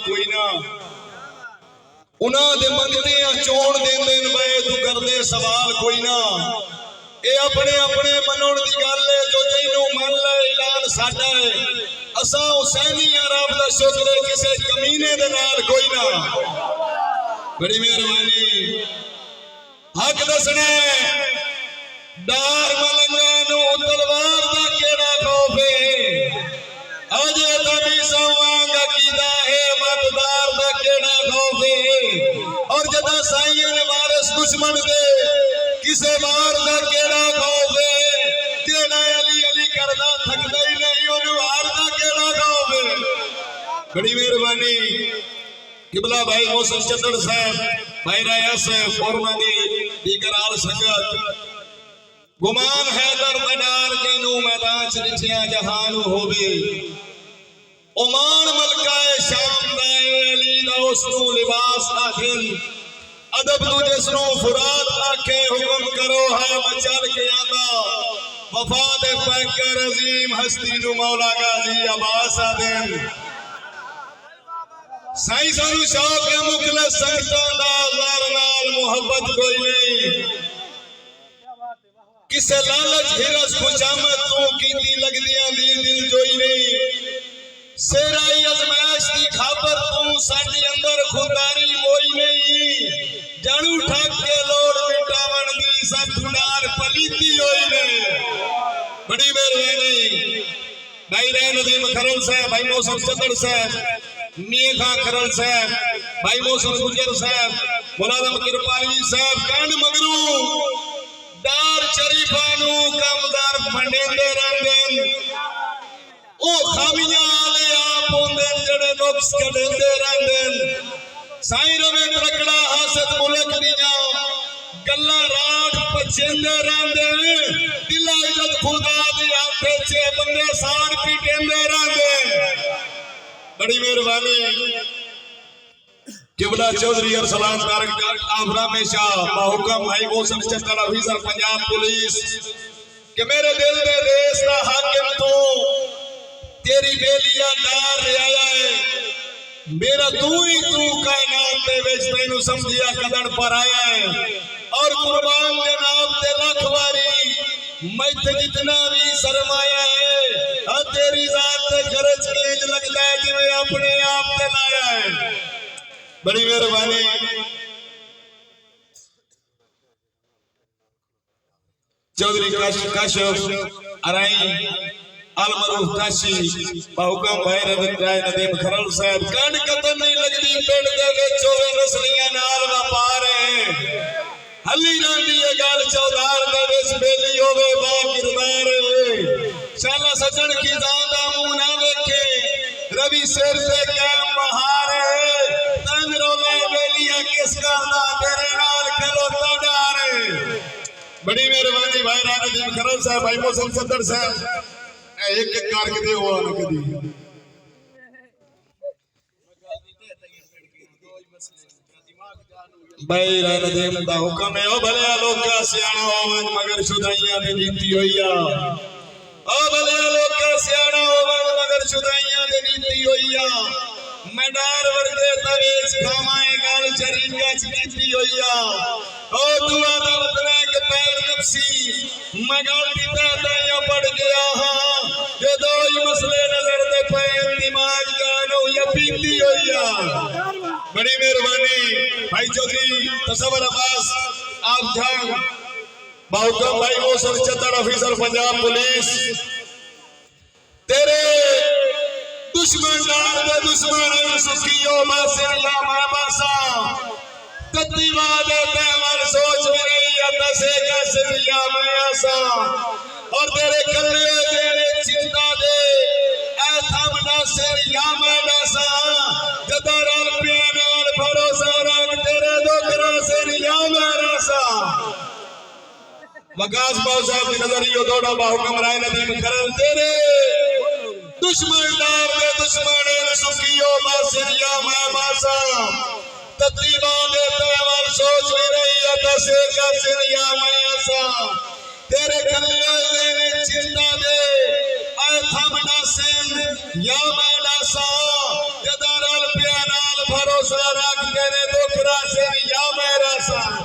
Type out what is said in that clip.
कोई ना उन्हां दे मंगते चोण देंदे मैं तू करदे सवाल कोई ना ये अपने अपने मनोण दी गल है जो तैनू मन ले ऐलान साडा है असा हुसैनी रब दा शुक्र है किसे कमीने दे नाल कोई ना बड़ी मेहरबानी हक दसना डार मलंगा नू तलवार दा केड़ा खौफ है अजे तभी सवांग कीदा है मतदार दा केड़ा खौफ है और जदा साईं ने वारिस दुश्मन दे किसे वार दा केड़ा खौफ है जेड़ा अली अली करदा थकदा ही नहीं ओनू हार दा केड़ा खौफ है बड़ी मेहरबानी किबला भाई मोहसिन चंदड़ साहब भाई राया साहब फौरना दी दीगर आल संगत गुमान है दर्द डार कैनू मैदान च लिखिया जहान होवे ओमान मलकाए शाम दाए अली दा उसनू लिबास आखिल अदब तू जिसनू फुरात आखे हुक्म करो है मचल के आंदा वफा दे पैकर अजीम हस्ती नू मौला गाजी अब्बास आदम साईं सानू शौक है मुखलस संगतां दा ज़ार नाल मोहब्बत कोई नहीं किसे लालच हिरस खुशामत तू कीती लगदियां दी दिल जोई नहीं सेराई अजमाइश दी खाबर तू साडे अंदर खुदारी मोई नहीं जानू ठग के लोड़ मिटावन दी सब खुदार पलीती होई नहीं बड़ी मेहरबानी भाई नदीम खरल साहब भाई मोहसिन चंदड़ साहब मियां खां खरल साहब भाई मोहसिन गुजर साहब मुलाजम कृपाली साहब कंड मगरू डार शरीफानू कमदार फंडेंदे रहंदे ओ खामियां आले आप होंदे जड़े नुक्स कढेंदे रहंदे साईं रवे तरकड़ा हासद मुल्क दियां गल्ला राठ पछेंदे रहंदे दिला इज्जत खुदा दी आथे चे बंदे साड़ पीटेंदे रहंदे बड़ी मेहरबानी किबला चौधरी अरसलान तारक आफरा में शाह बाहुकम भाई मोहसिन चंदड़ अफीसर पंजाब पुलिस कि मेरे दिल दे देश दा हाकिम तू तेरी बेलिया डार आया है मेरा तू ही तू कायनात दे विच तैनू समझिया कदड़ पर आया है और कुर्बान जनाब ते लख वारी मैथ जितना भी सरमाया है तेरी जात ते खर्च केज लगदा है जिवें अपने आप ते लाया है बड़ी मेहरबानी चौधरी काशिफ अराई अलमरूफ काशी बाहुकम भाई नदीम खरल साहब कंड कतन नहीं लगदी पिंड दे विच होवे रसलियां नाल व्यापार है हली रही है गल चौधार दे विच बेली होवे बा किरदार है शाला सजन की जादा मुंह ना देखे रवि सिर से कैम बहार है तन रोले बेलिया किस करदा तेरे नाल खलोता डार बड़ी मेहरबानी भाई नदीम खरल साहब भाई मोहसिन चंदड़ साहब एक एक कार के हुआ ना कदी भाई नदीम दा हुक्म है ओ भले लोग सियाणा होवन मगर शुदाइयां दे नीति होइया ओ भले लोग सियाणा होवन मगर शुदाइयां दे नीति होइया मैदार वर्गे तवेज खामाए गाल चरिंगा नीति होइया ओ दुआ दा वतना के पैर नफसी मगाल पिता दाया पड़ गया हां ये दो ही मसले नजर दे पे दिमाग गानो या पीती होइया बड़ी मेहरबानी भाई चौधरी तसव्वुर अब्बास आप जान बाहुकम भाई मोहसिन चंदड़ अफीसर पंजाब पुलिस तेरे दुश्मन डाल दे दुश्मन सुखियो मासिर या मामासा तत्ती वादे तेवर सोच मेरे अतसे का सिरिया मैं आसा और तेरे कल्ले तेरे चिंता दे ऐ थमना सिरिया मैं आसा जदरल प्यार भरोसा रख तेरे दोकरा सिरिया मैं आसा वकास बाबू साहब की नजरियो दौड़ा बाहुकम राय नदीम खरल तेरे दुश्मन डार दे दुश्मन सुखियो मासिरिया मैं मासा तत्तीबा दे तेवर सोच मेरे अतसे का सिरिया मैं आसा तेरे कल्ले तेरे चिंता दे ऐ थमना सिर या मैं आसा जदरल प्यार हौसला रखते ने दुख रासे या मेरा साथ।